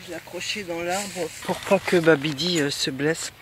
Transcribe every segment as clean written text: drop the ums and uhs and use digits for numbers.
Je l'ai accroché dans l'arbre pour pas que Babidi se blesse.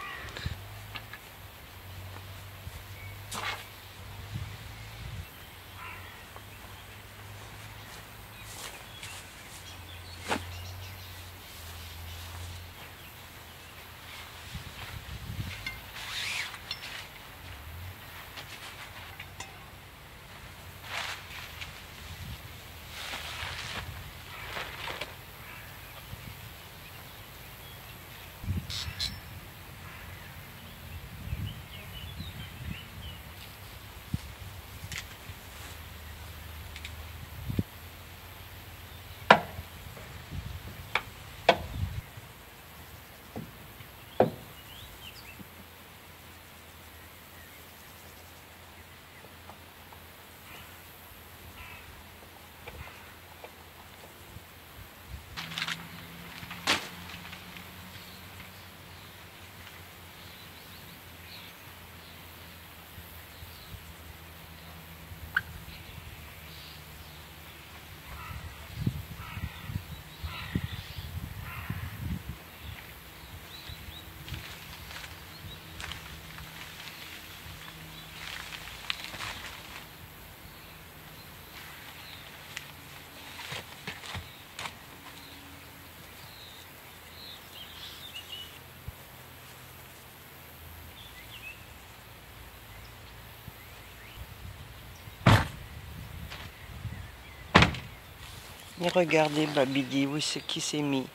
Et regardez Babidi, où c'est qui s'est mis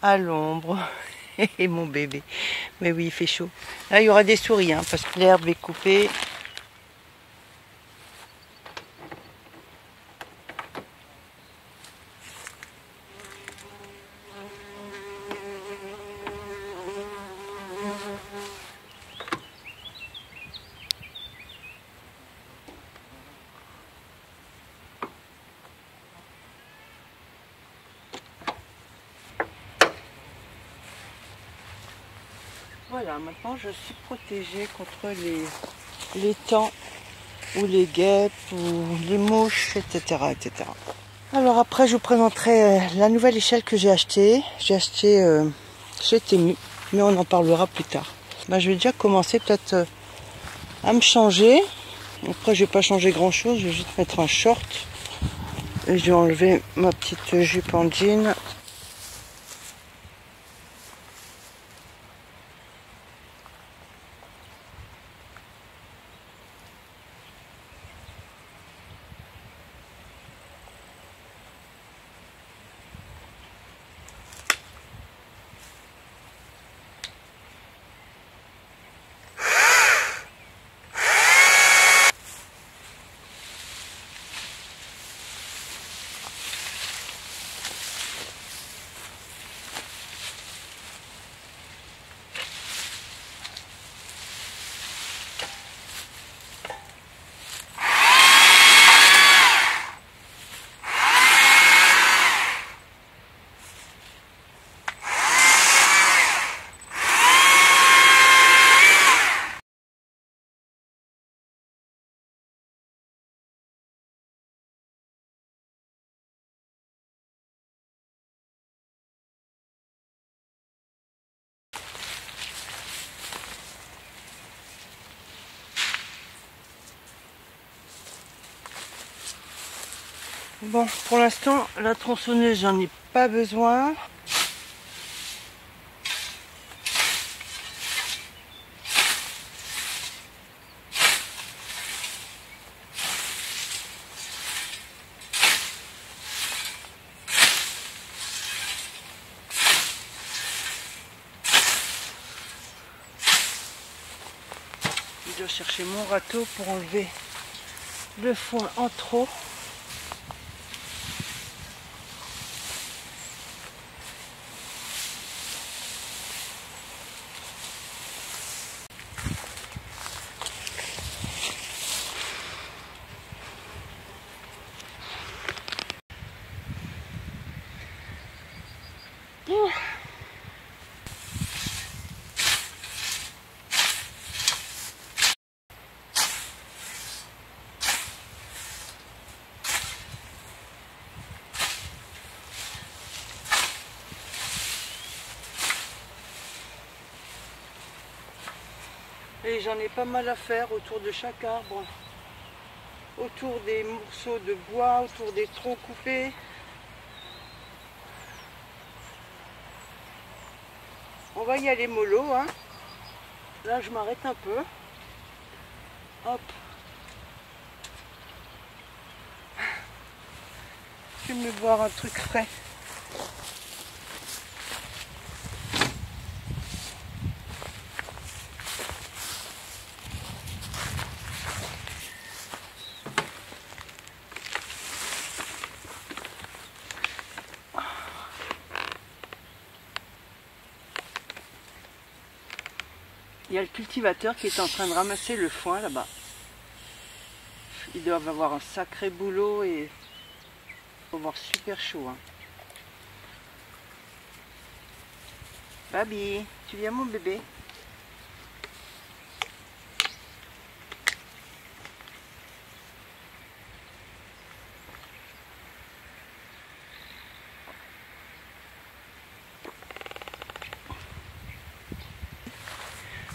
à l'ombre. Et mon bébé. Mais oui, il fait chaud. Là, il y aura des souris, hein, parce que l'herbe est coupée. Voilà, maintenant je suis protégée contre les temps ou les guêpes ou les mouches, etc., etc. Alors après, je vous présenterai la nouvelle échelle que j'ai achetée. J'ai acheté chez Temu, mais on en parlera plus tard. Bah, je vais déjà commencer peut-être à me changer. Après, je vais pas changer grand-chose, je vais juste mettre un short. Et je vais enlever ma petite jupe en jean. Bon, pour l'instant, la tronçonneuse, j'en ai pas besoin. Je dois chercher mon râteau pour enlever le foin en trop. Et j'en ai pas mal à faire autour de chaque arbre, autour des morceaux de bois, autour des troncs coupés. On va y aller mollo, hein. Là je m'arrête un peu. Hop. Je vais me boire un truc frais. Il y a le cultivateur qui est en train de ramasser le foin là-bas. Ils doivent avoir un sacré boulot et il faut avoir super chaud. Hein. Babi, tu viens mon bébé?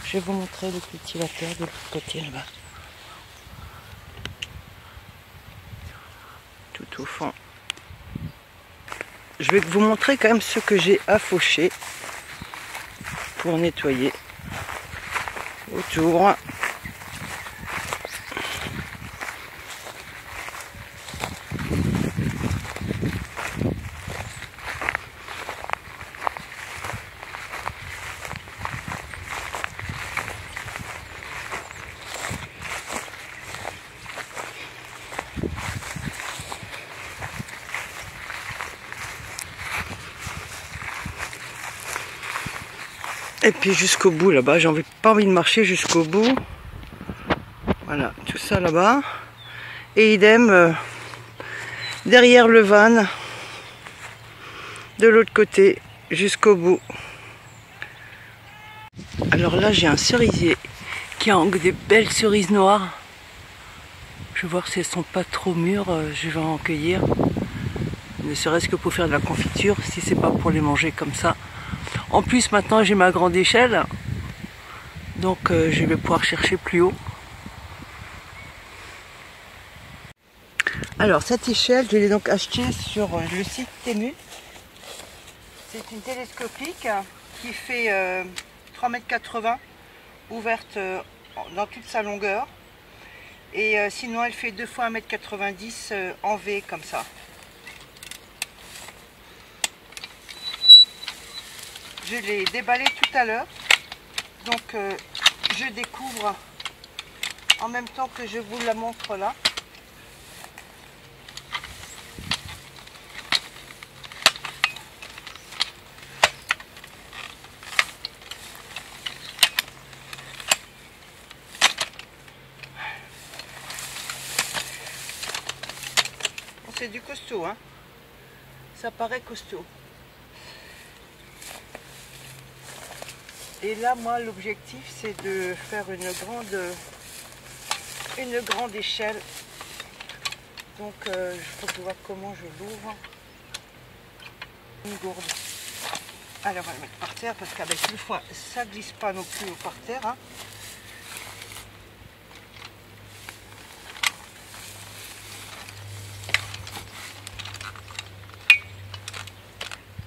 Je vais vous montrer le cultivateur de l'autre côté là-bas. Tout au fond. Je vais vous montrer quand même ce que j'ai affauché pour nettoyer autour. Et puis jusqu'au bout là-bas, j'ai pas envie de marcher jusqu'au bout. Voilà, tout ça là-bas. Et idem, derrière le van, de l'autre côté, jusqu'au bout. Alors là, j'ai un cerisier qui a des belles cerises noires. Je vais voir si elles sont pas trop mûres, je vais en cueillir. Ne serait-ce que pour faire de la confiture, si c'est pas pour les manger comme ça. En plus, maintenant, j'ai ma grande échelle, donc je vais pouvoir chercher plus haut. Alors, cette échelle, je l'ai donc achetée sur le site Temu. C'est une télescopique qui fait 3,80 m, ouverte dans toute sa longueur. Et sinon, elle fait 2 fois 1,90 m en V, comme ça. Je l'ai déballé tout à l'heure, donc je découvre en même temps que je vous la montre là. Bon, c'est du costaud, hein. Ça paraît costaud. Et là, moi, l'objectif, c'est de faire une grande échelle. Donc, il faut voir comment je l'ouvre. Une gourde. Alors, on va le mettre par terre, parce qu'avec le foin, ça glisse pas non plus par terre. Hein.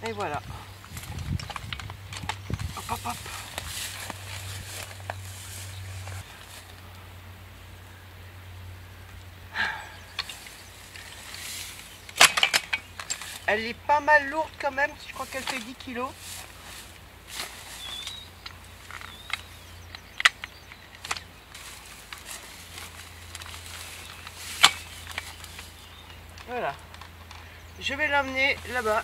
Et voilà. Hop, hop, hop. Elle est pas mal lourde quand même, je crois qu'elle fait 10 kg. Voilà. Je vais l'emmener là-bas.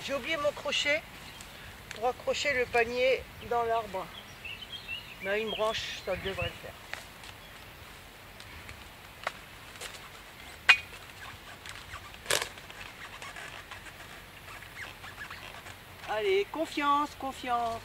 J'ai oublié mon crochet pour accrocher le panier dans l'arbre. Mais à une branche, ça devrait le faire. Allez, confiance, confiance.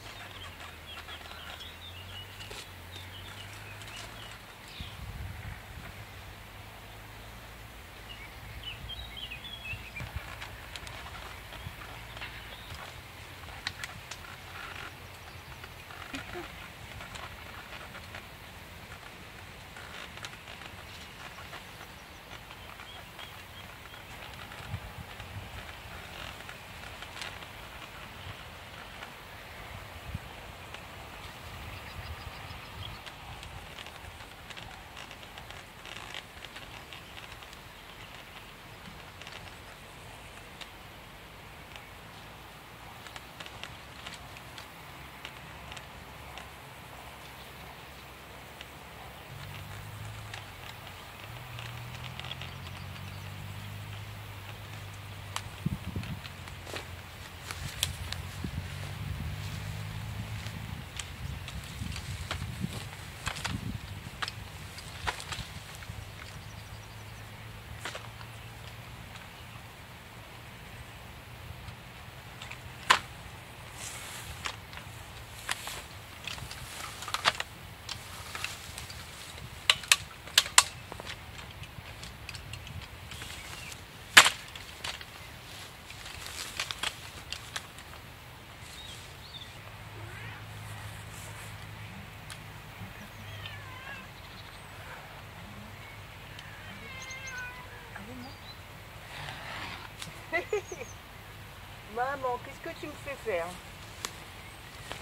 Maman, qu'est-ce que tu me fais faire?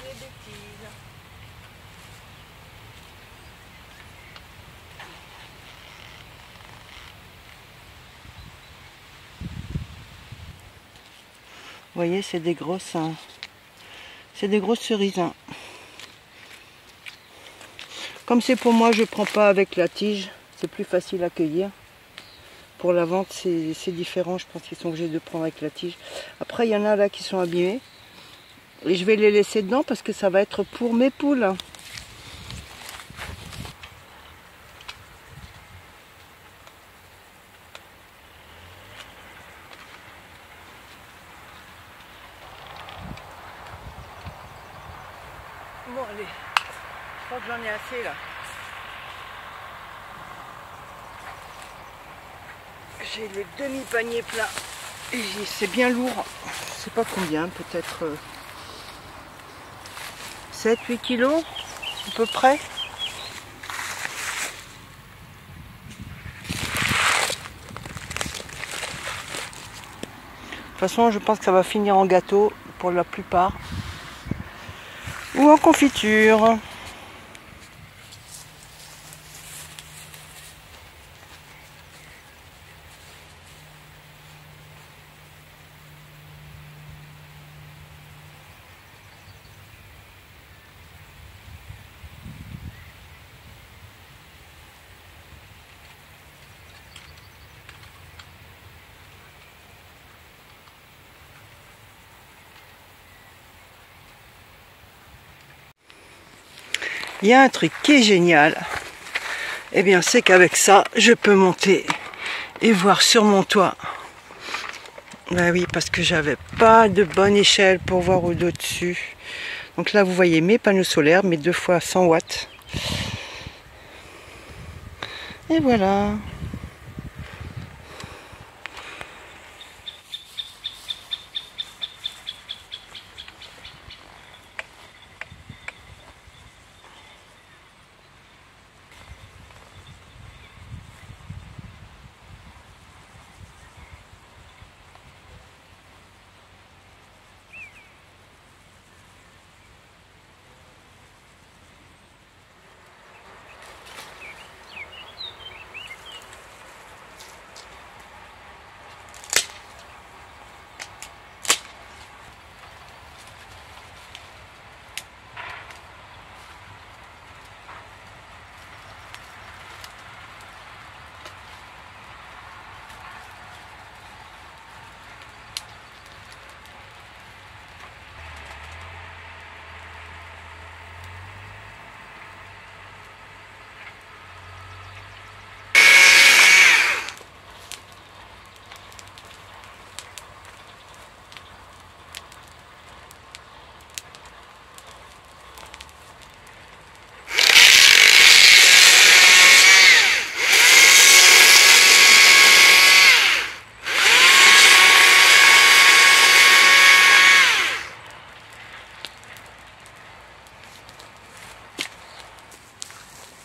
Des bêtises. Vous voyez, c'est des grosses, c'est des grosses cerises. Comme c'est pour moi, je prends pas avec la tige, c'est plus facile à cueillir. Pour la vente, c'est différent, je pense qu'ils sont obligés de prendre avec la tige. Après, il y en a là qui sont abîmés. Et je vais les laisser dedans parce que ça va être pour mes poules. Bon, allez, je crois que j'en ai assez là. J'ai le demi-panier plein. Et c'est bien lourd. Je sais pas combien, peut-être 7-8 kilos à peu près. De toute façon, je pense que ça va finir en gâteau pour la plupart. Ou en confiture. Il y a un truc qui est génial, eh bien c'est qu'avec ça, je peux monter et voir sur mon toit. Ben oui, parce que j'avais pas de bonne échelle pour voir au-dessus. Donc là, vous voyez mes panneaux solaires, mes 2 fois 100 watts. Et voilà.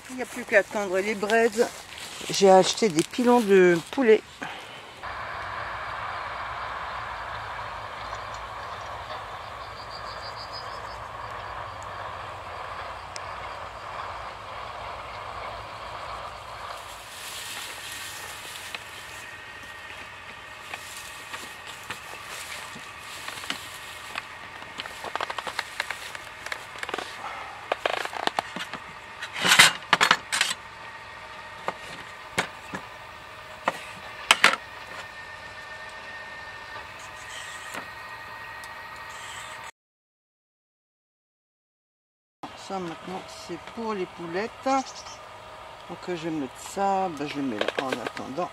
Il n'y a plus qu'à attendre les braises. J'ai acheté des pilons de poulet. Ça maintenant c'est pour les poulettes. Donc je vais mettre ça, ben, je le mets là en attendant.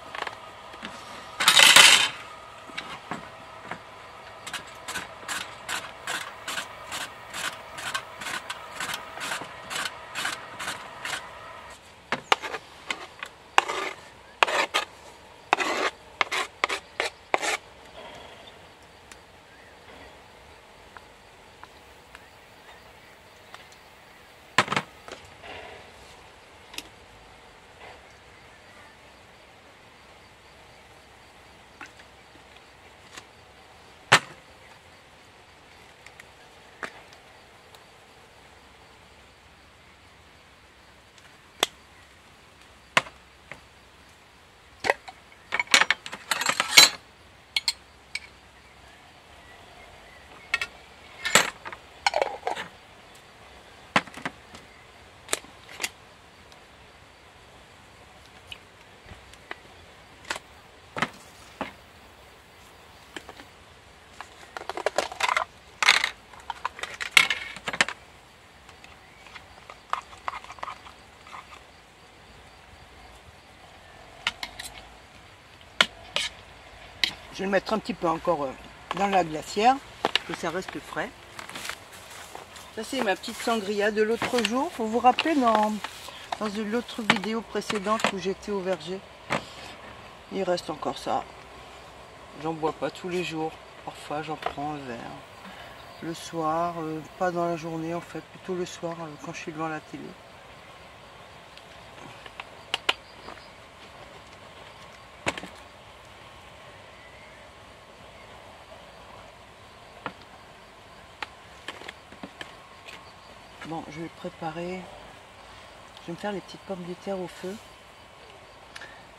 Je vais le mettre un petit peu encore dans la glacière, que ça reste frais. Ça c'est ma petite sangria de l'autre jour. Vous vous rappelez dans l'autre vidéo précédente où j'étais au verger. Il reste encore ça. J'en bois pas tous les jours. Parfois j'en prends un verre. Le soir, pas dans la journée en fait, plutôt le soir quand je suis devant la télé. Bon, je vais préparer. Je vais me faire les petites pommes de terre au feu.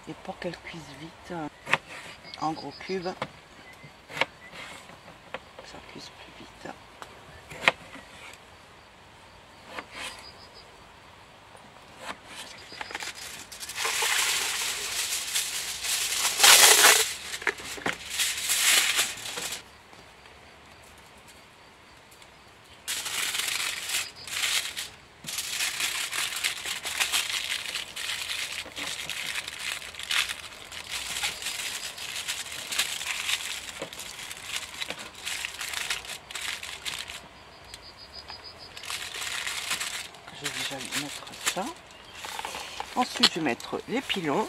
Et pour qu'elles cuisent vite, en gros cubes, ça cuise plus vite. Je vais déjà mettre ça. Ensuite, je vais mettre les pilons.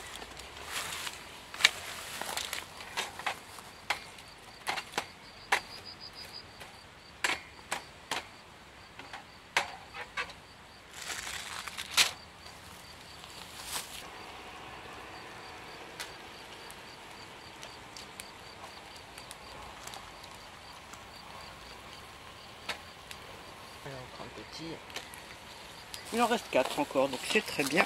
Encore un petit. Il en reste 4 encore, donc c'est très bien.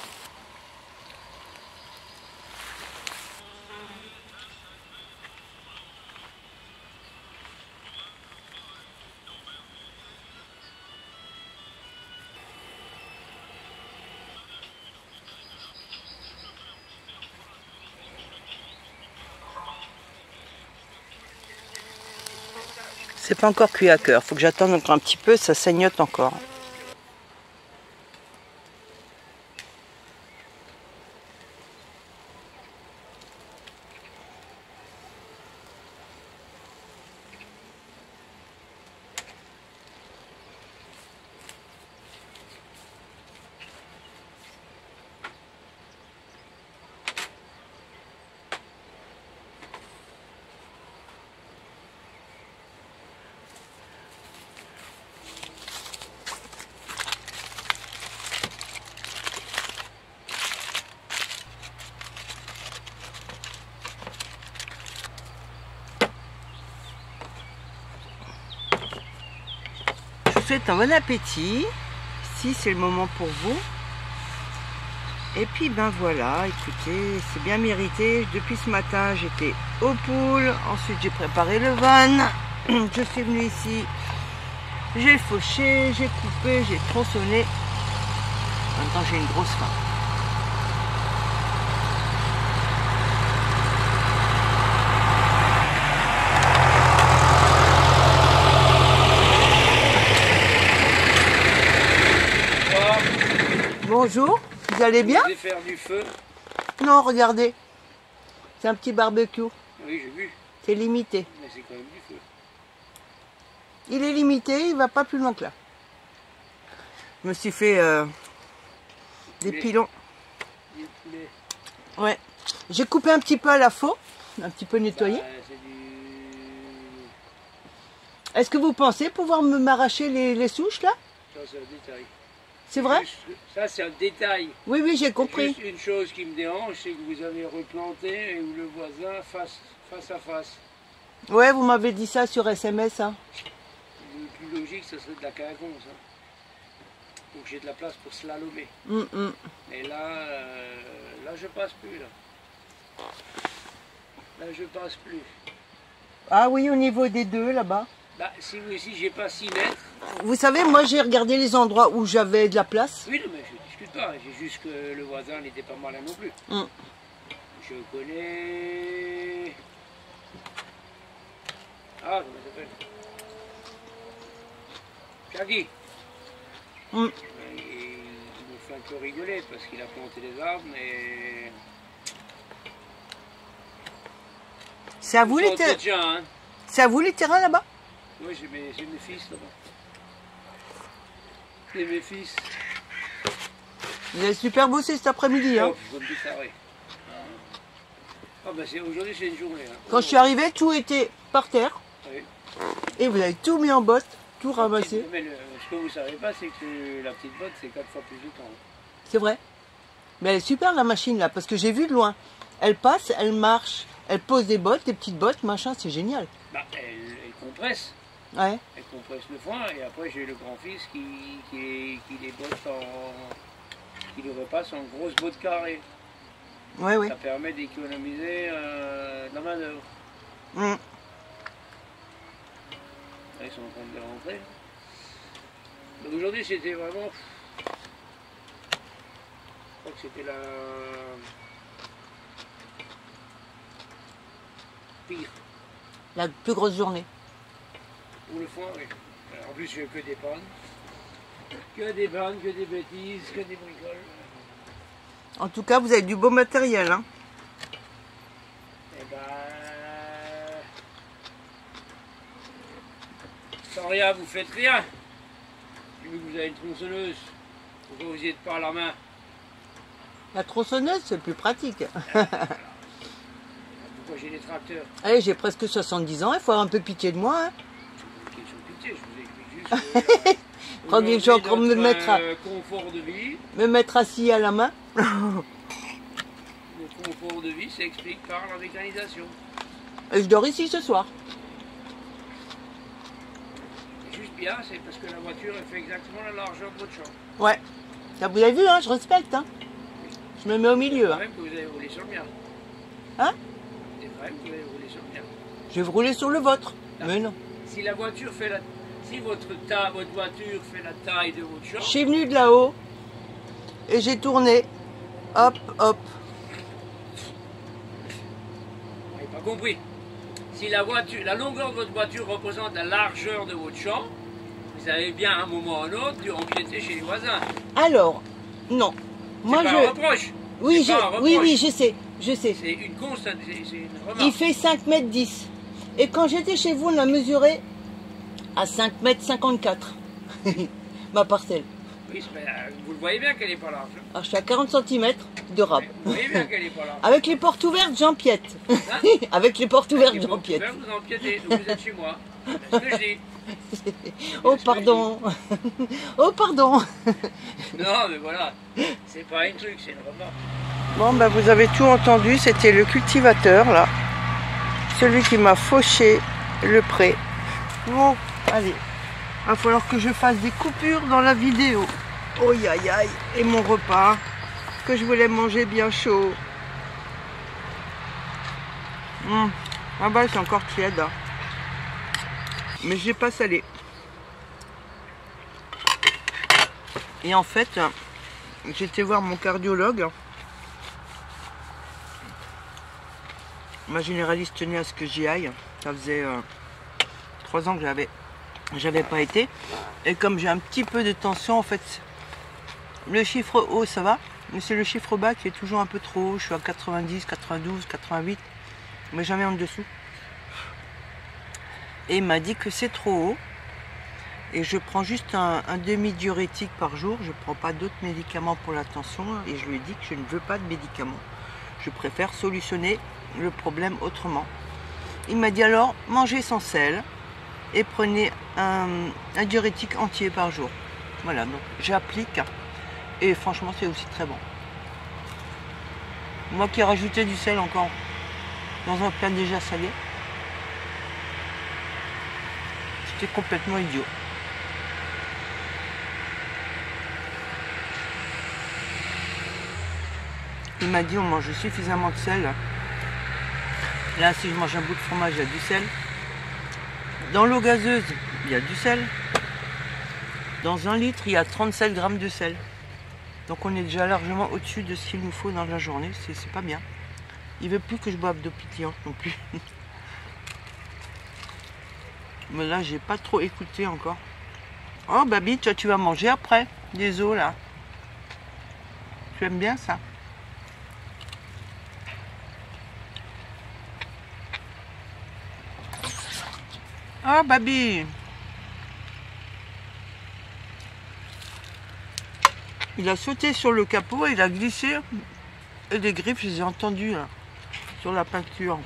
C'est pas encore cuit à cœur, faut que j'attende encore un petit peu, ça saignote encore. souhaite un bon appétit. Si c'est le moment pour vous. Et puis ben voilà, écoutez, c'est bien mérité. Depuis ce matin, j'étais aux poules. Ensuite, j'ai préparé le van. Je suis venue ici. J'ai fauché, j'ai coupé, j'ai tronçonné. En même temps, j'ai une grosse faim. Bonjour, vous allez bien? Vous allez faire du feu? Non, regardez. C'est un petit barbecue. Oui, j'ai vu. C'est limité. Mais c'est quand même du feu. Il est limité, il va pas plus loin que là. Je me suis fait des pilons. Du poulet. Ouais. J'ai coupé un petit peu à la faux, un petit peu nettoyé. C'est du... Est-ce que vous pensez pouvoir m'arracher les souches là? Ça, c'est un détail. C'est vrai? Ça, c'est un détail. Oui, oui, j'ai compris. Juste une chose qui me dérange, c'est que vous avez replanté et où le voisin face à face. Ouais, vous m'avez dit ça sur SMS. Hein. Le plus logique, ce serait de la quinconce. Hein. Donc j'ai de la place pour slalomer. Mais là, là, je passe plus. Là, je passe plus. Ah oui, au niveau des deux là-bas. Bah, si vous ici, j'ai pas 6 mètres. Vous savez, moi j'ai regardé les endroits où j'avais de la place. Oui, non, mais je discute pas. J'ai juste que le voisin n'était pas malin non plus. Je connais... Ah, comment ça s'appelle? Shaggy. Il me fait un peu rigoler parce qu'il a planté des arbres, mais... C'est à vous les terrains. Hein. C'est à vous les terrains là-bas? Oui, j'ai mes fils là-bas. C'est mes fils. Vous avez super bossé cet après-midi. Hein. Oh, je me déclarer. Ah, ben aujourd'hui c'est une journée. Hein. Quand je suis arrivée, tout était par terre. Oui. Et vous avez tout mis en botte, tout ramassé. Mais ce que vous ne savez pas, c'est que la petite botte, c'est 4 fois plus de temps. C'est vrai. Mais elle est super la machine là, parce que j'ai vu de loin. Elle passe, elle marche, elle pose des bottes, des petites bottes, machin, c'est génial. Bah, elle compresse. Ouais. Elle compresse le foin et après j'ai le grand-fils qui les botte qui les repasse en grosses bottes carrées. Ouais, ouais. Ça permet d'économiser la main d'œuvre. Là, ils sont en train de rentrer. Donc aujourd'hui c'était vraiment... Je crois que c'était la pire. La plus grosse journée. Pour le foin, oui. En plus, je fais que des pannes. Que des pannes, que des bêtises, que des bricoles. En tout cas, vous avez du beau matériel. Hein. Eh ben... Sans rien, vous faites rien. Vu que vous avez une tronçonneuse, pourquoi vous n'y êtes pas à la main? La tronçonneuse, c'est plus pratique. Pourquoi j'ai des tracteurs? Allez, j'ai presque 70 ans, il faut avoir un peu pitié de moi. Hein. Question de pitié, je vous explique juste... Crois que je vais encore me mettre à... confort de vie. Me mettre assis à la main. Le confort de vie s'explique par la mécanisation. Et je dors ici ce soir. Juste bien, c'est parce que la voiture elle fait exactement la largeur de votre champ. Ouais. Ça vous avez vu, hein, je respecte. Hein. Je me mets au milieu. C'est Hein. vrai que vous avez roulé sur le mien. Hein? C'est vrai que vous avez roulé sur le mien. Je vais vous rouler sur le vôtre. Là, mais non. Si la voiture fait la... Si votre voiture fait la taille de votre champ... Je suis venue de là-haut et j'ai tourné. Hop, hop. Vous n'avez pas compris. Si la longueur de votre voiture représente la largeur de votre champ, vous avez bien un moment ou un autre dû empiéter chez les voisins. Alors, non. Moi, c'est pas un reproche. Oui, pas un reproche. oui, je sais. C'est une constante, c'est une remarque. Il fait 5 mètres 10. Et quand j'étais chez vous, on a mesuré à 5 mètres 54. Ma parcelle. Oui, vous le voyez bien qu'elle n'est pas large. Alors, je suis à 40 cm de rab. Vous voyez bien qu'elle n'est pas large. Avec les portes ouvertes, j'empiète. Hein? Avec les portes ouvertes, j'empiète. Vous empiétez, donc vous êtes chez moi. C'est ce que je dis. Oh, pardon. Oh, pardon. Non, mais voilà. C'est pas un truc, c'est une remarque. Bon, ben, vous avez tout entendu. C'était le cultivateur, là. Celui qui m'a fauché le pré. Bon, allez. va falloir que je fasse des coupures dans la vidéo. Oh aïe aïe. Et mon repas que je voulais manger bien chaud. Ah bah c'est encore tiède. Hein. Mais j'ai pas salé. Et en fait, j'étais voir mon cardiologue. Ma généraliste tenait à ce que j'y aille. Ça faisait 3 ans que j'avais pas été. Et comme j'ai un petit peu de tension, en fait, le chiffre haut ça va, mais c'est le chiffre bas qui est toujours un peu trop haut. Je suis à 90, 92, 88, mais jamais en dessous. Et il m'a dit que c'est trop haut. Et je prends juste un demi-diurétique par jour. Je ne prends pas d'autres médicaments pour la tension. Et je lui ai dit que je ne veux pas de médicaments. Je préfère solutionner le problème autrement. Il m'a dit alors, mangez sans sel et prenez un diurétique entier par jour. Voilà, donc j'applique. Et franchement, c'est aussi très bon. Moi qui ai rajouté du sel encore dans un plat déjà salé, c'était complètement idiot. Il m'a dit on mange suffisamment de sel. Là, si je mange un bout de fromage, il y a du sel. Dans l'eau gazeuse, il y a du sel. Dans 1 litre, il y a 37 grammes de sel. Donc on est déjà largement au-dessus de ce qu'il nous faut dans la journée. C'est pas bien. Il veut plus que je boive d'eau pétillante non plus. Mais là, j'ai pas trop écouté encore. Oh, Baby, toi, tu vas manger après des os là. Tu aimes bien ça? Oh, Baby. Il a sauté sur le capot et il a glissé. Et des griffes, je les ai entendues là, sur la peinture.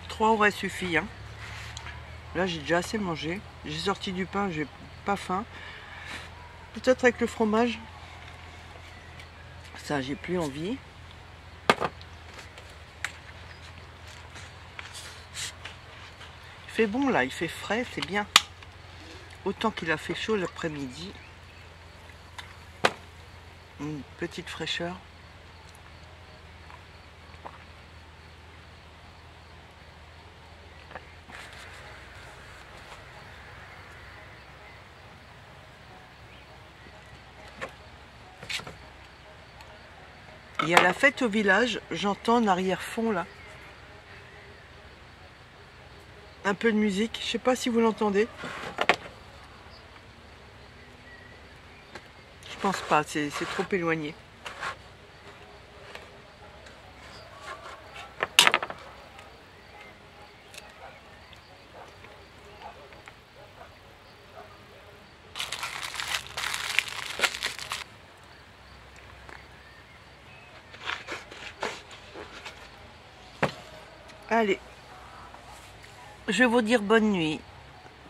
Trois aurait suffi. Hein. Là, j'ai déjà assez mangé. J'ai sorti du pain, j'ai pas faim. Peut-être avec le fromage. Ça, j'ai plus envie. Il fait bon là, il fait frais, c'est bien. Autant qu'il a fait chaud l'après-midi. Une petite fraîcheur. Il y a la fête au village, j'entends en arrière-fond là. Un peu de musique, je sais pas si vous l'entendez. Je pense pas, c'est trop éloigné. Allez, je vais vous dire bonne nuit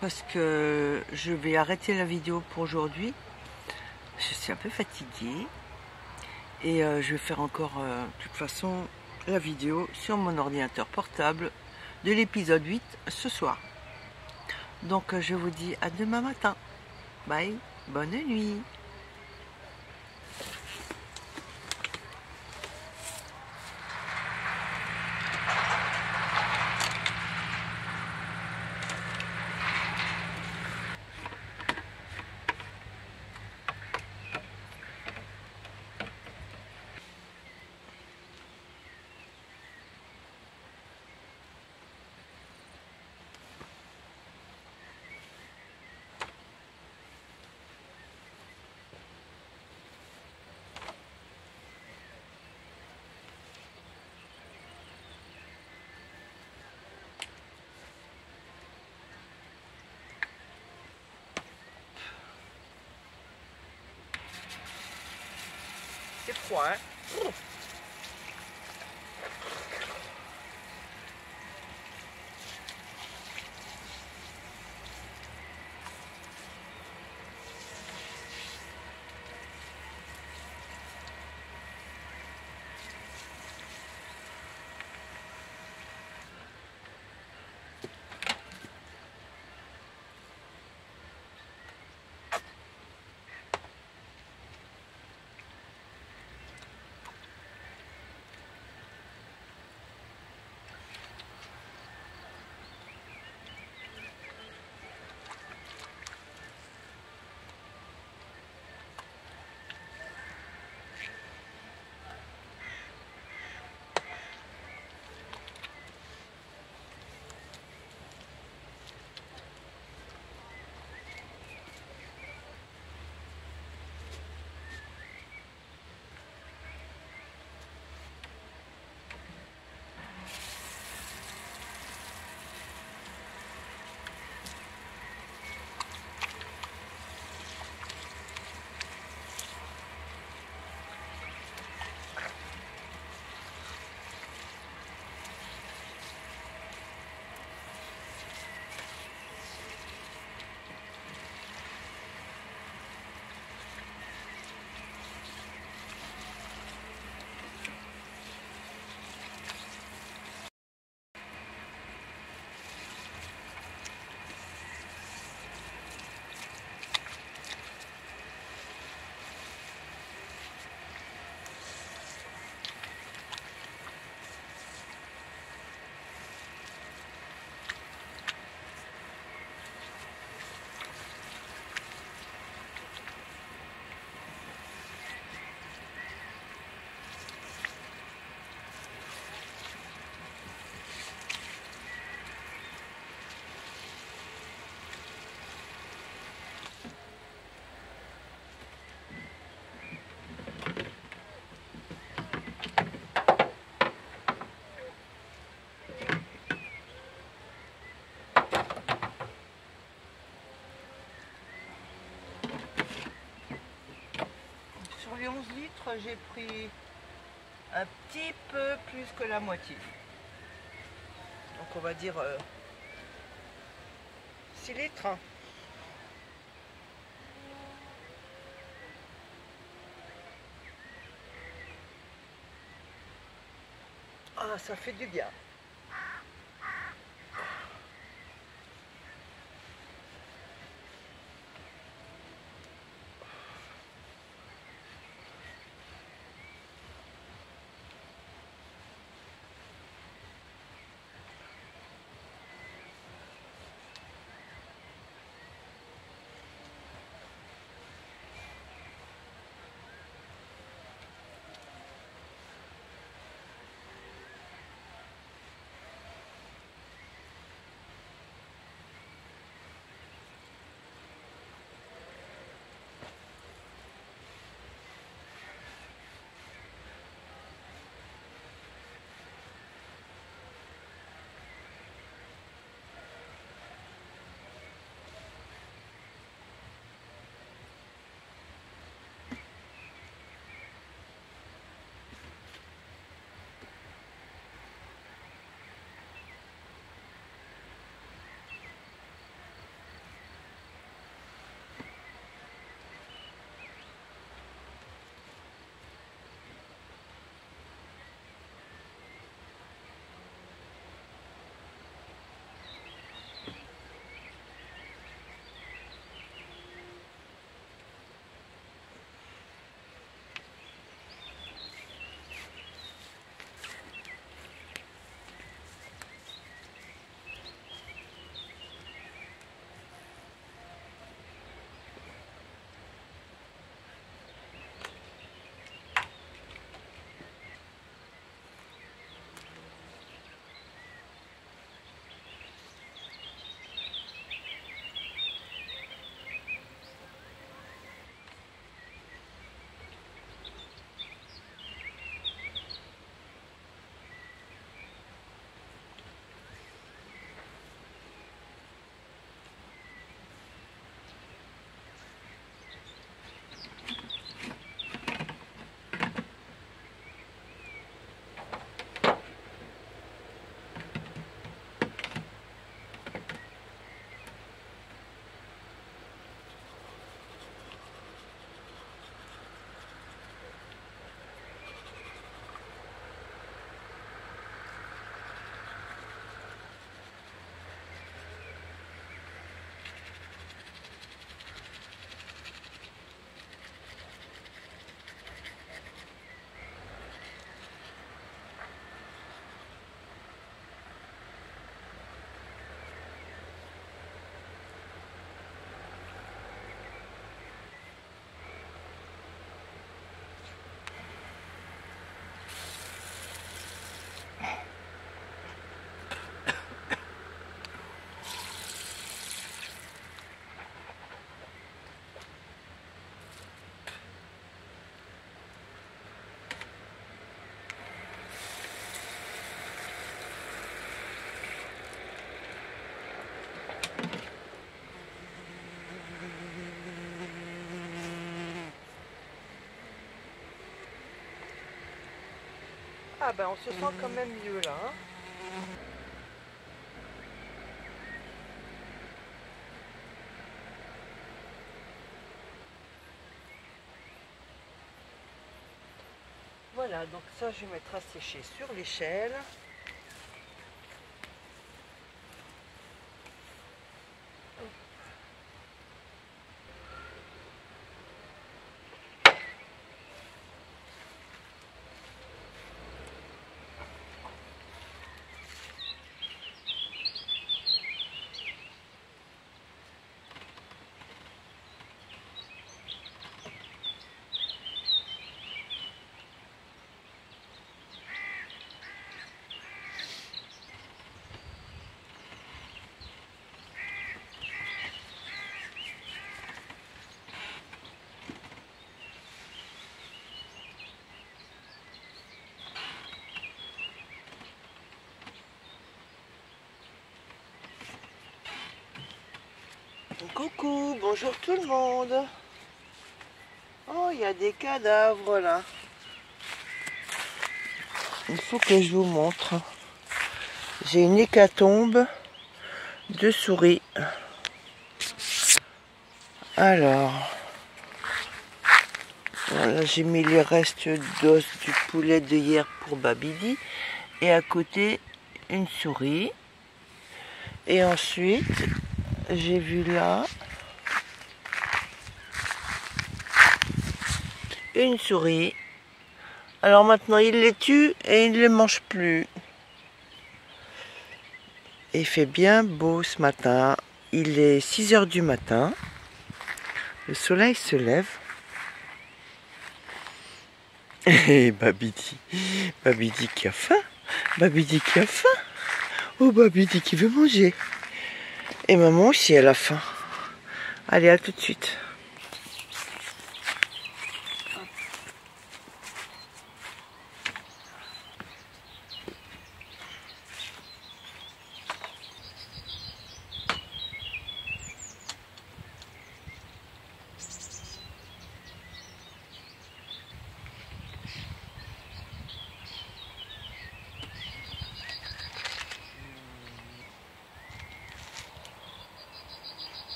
parce que je vais arrêter la vidéo pour aujourd'hui. Je suis un peu fatiguée et je vais faire encore de toute façon la vidéo sur mon ordinateur portable de l'épisode 8 ce soir. Donc je vous dis à demain matin. Bye, bonne nuit. C'est froid, hein? litres, j'ai pris un petit peu plus que la moitié. Donc on va dire 6 litres. Ah, ça fait du bien. Ah ben on se sent quand même mieux là. Hein. Voilà, donc ça je vais mettre à sécher sur l'échelle. Coucou, bonjour tout le monde. Oh, il y a des cadavres là. Il faut que je vous montre. J'ai une hécatombe de souris. Alors, voilà, j'ai mis les restes d'os du poulet de hier pour Babidi. Et à côté, une souris. Et ensuite, j'ai vu là une souris. Alors maintenant, il les tue et il ne les mange plus. Et il fait bien beau ce matin. Il est 6 h du matin. Le soleil se lève. Et Babidi qui a faim. Babidi qui a faim. Oh, Babidi qui veut manger. Et maman aussi, elle a faim. Allez, à tout de suite.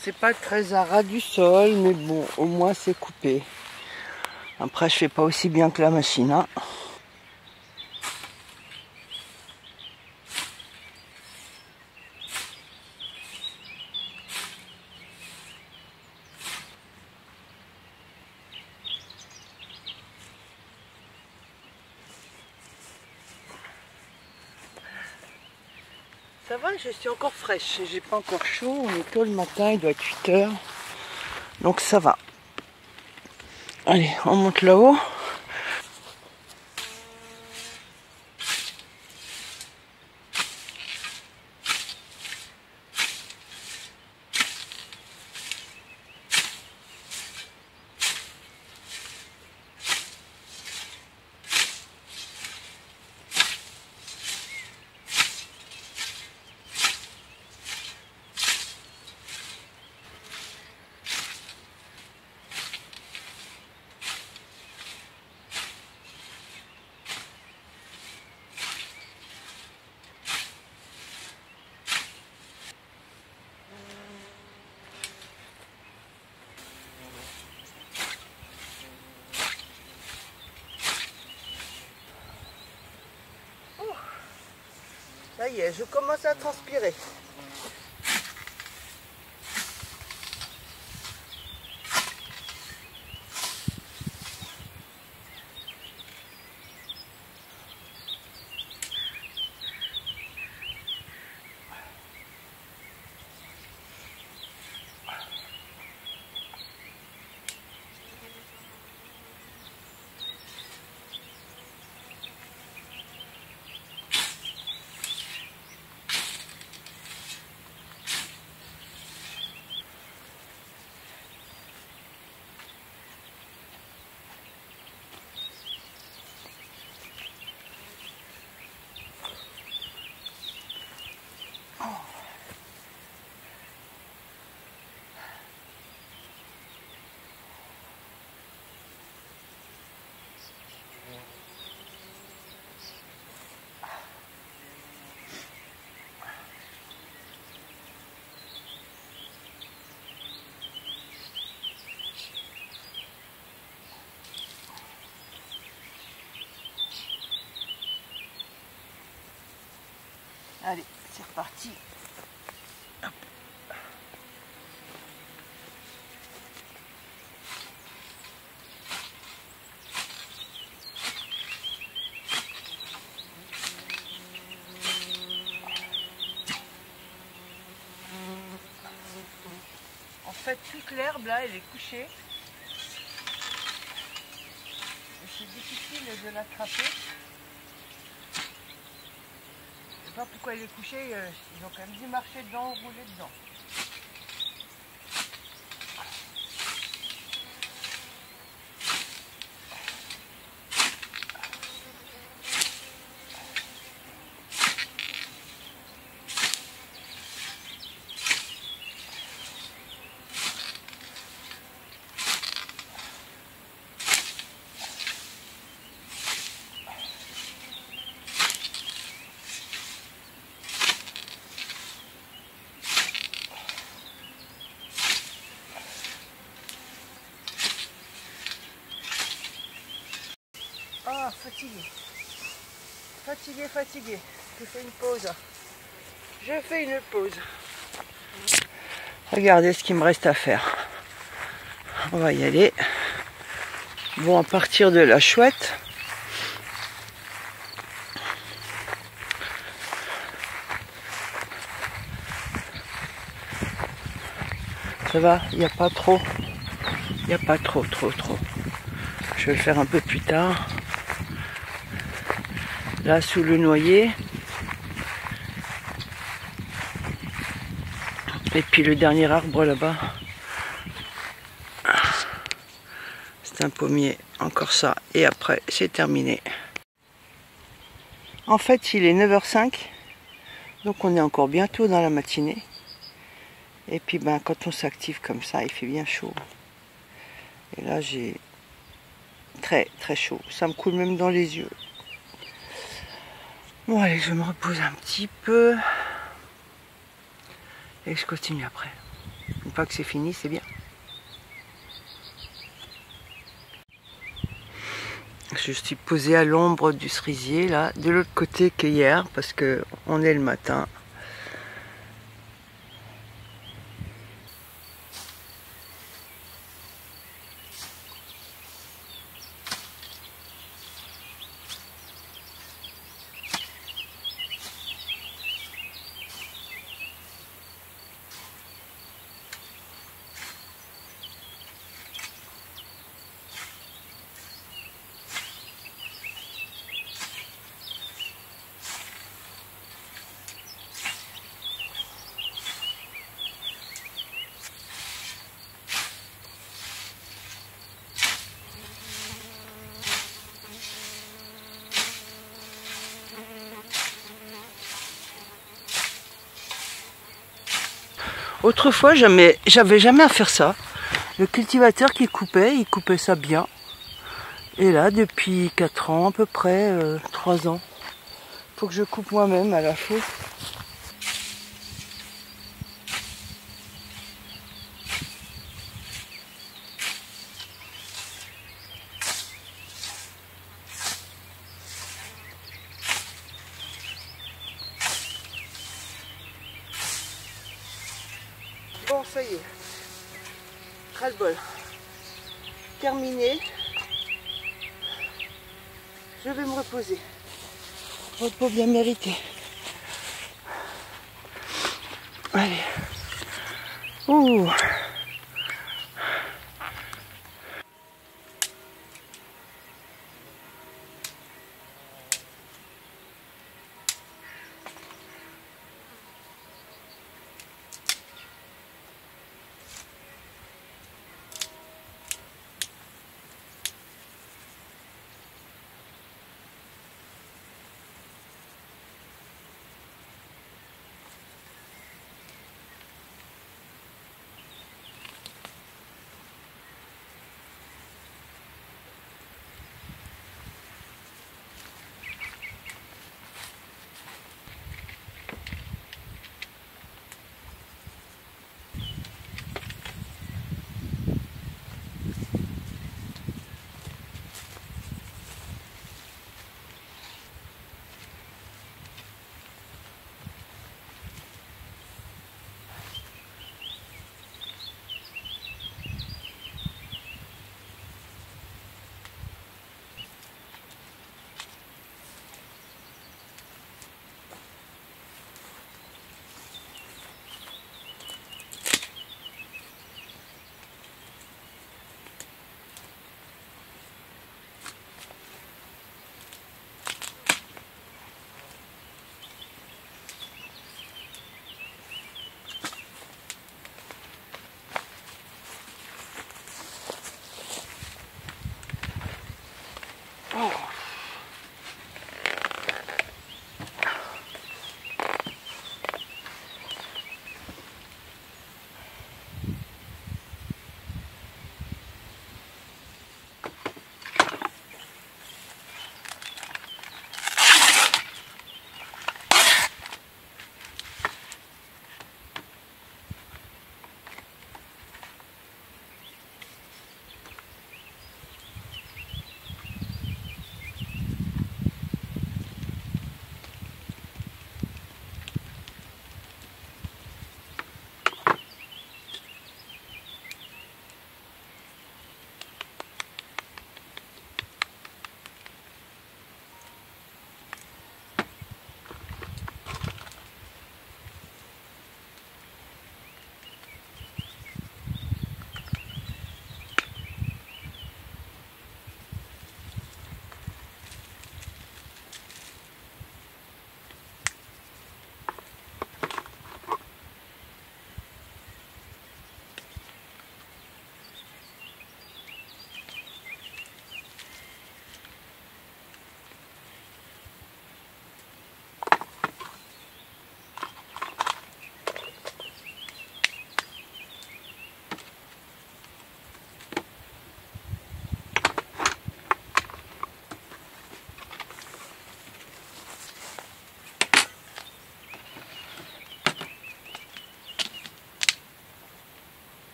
C'est pas très à ras du sol, mais bon, au moins c'est coupé. Après, je fais pas aussi bien que la machine, hein. Ça va, je suis encore fraîche, j'ai pas encore chaud, on est tôt le matin, il doit être 8 h. Donc ça va. Allez, on monte là-haut. Ça y est, je commence à transpirer. Allez, c'est reparti. Hop. En fait, toute l'herbe là, elle est couchée. Et c'est difficile de l'attraper. Je sais pas pourquoi il est couché, ils ont quand même dû marcher dedans, rouler dedans. Ah, fatigué. Fatigué, fatigué. Je fais une pause. Je fais une pause. Regardez ce qu'il me reste à faire. On va y aller. Bon, à partir de la chouette. Ça va, il n'y a pas trop. Il n'y a pas trop. Je vais le faire un peu plus tard. Là, sous le noyer. Et puis le dernier arbre là-bas. C'est un pommier. Encore ça. Et après, c'est terminé. En fait, il est 9h05. Donc on est encore bientôt dans la matinée. Et puis ben, quand on s'active comme ça, il fait bien chaud. Et là, j'ai très chaud. Ça me coule même dans les yeux. Bon, allez, je me repose un petit peu. Et je continue après. Une fois que c'est fini, c'est bien. Je suis posée à l'ombre du cerisier, là, de l'autre côté qu'hier, parce que on est le matin. Autrefois, j'avais jamais à faire ça. Le cultivateur qui coupait, il coupait ça bien. Et là, depuis 4 ans à peu près, 3 ans, faut que je coupe moi-même à la faux. ça y est. Ras-le-bol. Terminé. Je vais me reposer. Repos bien mérité. Allez. Ouh.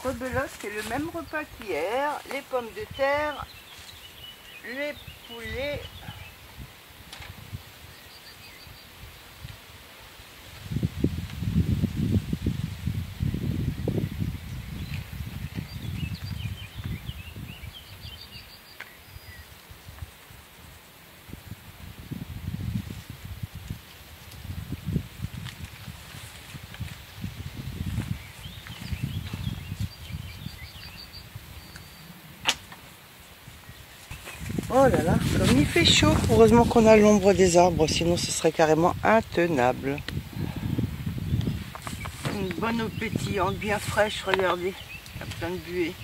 Rebelote, c'est le même repas qu'hier, les pommes de terre, les poulets. Oh là là, comme il fait chaud, heureusement qu'on a l'ombre des arbres, sinon ce serait carrément intenable. Une bonne eau pétillante, bien fraîche, regardez, il y a plein de buées.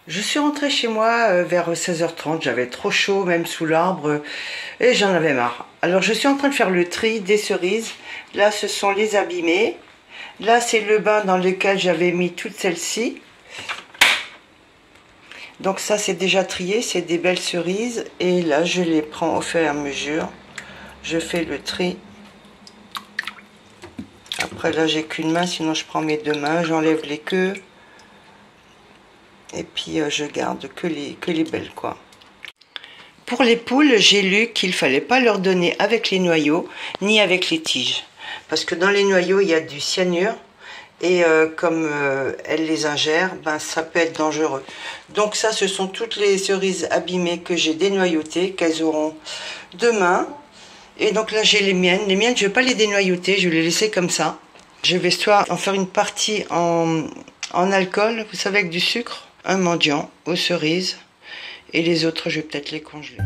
Je suis rentrée chez moi vers 16h30, j'avais trop chaud même sous l'arbre et j'en avais marre. Alors je suis en train de faire le tri des cerises. Là ce sont les abîmées. Là c'est le bain dans lequel j'avais mis toutes celles-ci. Donc ça c'est déjà trié, c'est des belles cerises. Et là je les prends au fur et à mesure. Je fais le tri. Après là j'ai qu'une main, sinon je prends mes deux mains, j'enlève les queues. Et puis je garde que les belles quoi. Pour les poules, j'ai lu qu'il fallait pas leur donner avec les noyaux ni avec les tiges. Parce que dans les noyaux, il y a du cyanure. Et comme elles les ingèrent, ben, ça peut être dangereux. Donc ça, ce sont toutes les cerises abîmées que j'ai dénoyautées, qu'elles auront demain. Et donc là, j'ai les miennes. Les miennes, je ne vais pas les dénoyauter, je vais les laisser comme ça. Je vais soit en faire une partie en alcool, vous savez, avec du sucre, un mendiant aux cerises, et les autres, je vais peut-être les congeler.